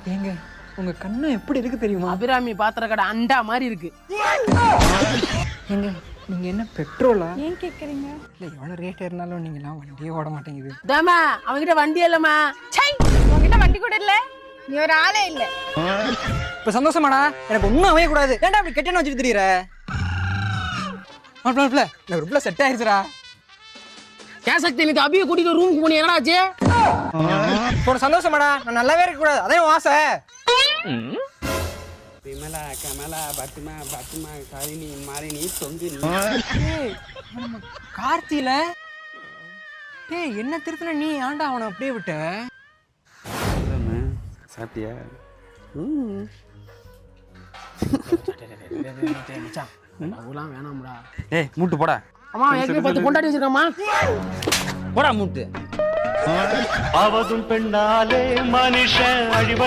ஏங்க உங்க கண்ணு எப்படி இருக்கு தெரியுமா? அபிராமி பாத்திர கடை அண்டா மாதிரி இருக்கு. ஏங்க நீங்க என்ன பெட்ரோலா? ஏன் கேக்குறீங்க? இல்ல எவ்வளவு ரேட் ஏறினாலும் நீங்கலாம் வண்டியே ஓட மாட்டேங்குது. தாமா அவங்கிட்ட வண்டி இல்லம்மா. உங்ககிட்ட வண்டி கூட இல்ல, நீ ஒரு ஆளே இல்ல. இப்ப சந்தோஷமாடா? எனக்கு ஒண்ணும் அமைய கூடாது. ஏன்டா அப்படி கெட்டன வச்சிட்டு திரியற? மாப்ள எனக்கு ரொம்ப செட் ஆயிருச்சுடா. ஏன் சக்தி நீ அபியை கூட்டிட்டு ரூமுக்கு போனி என்னடா ஆச்சு? இப்போ சந்தோஷமாடா? நான் நல்லாவே இருக்க கூடாது, அதே உன் ஆசை. விமலா கமலா பத்துமா பத்துமா கரிணி மாரிணி தொங்கு கார்த்தியில டேய் என்ன திருத்துல நீ ஆண்டா அவனை அப்படியே விட்ட? சாப்பிட்டியா? அதெல்லாம் வேணாம்டா. ஏய் மூட்டு போடா. அம்மா ஏற்கனவே 10 கொண்டாடி வச்சிருக்கம்மா. போடா மூட்டு. அவதும் பெண்ணாலே மனுஷன் அழிவ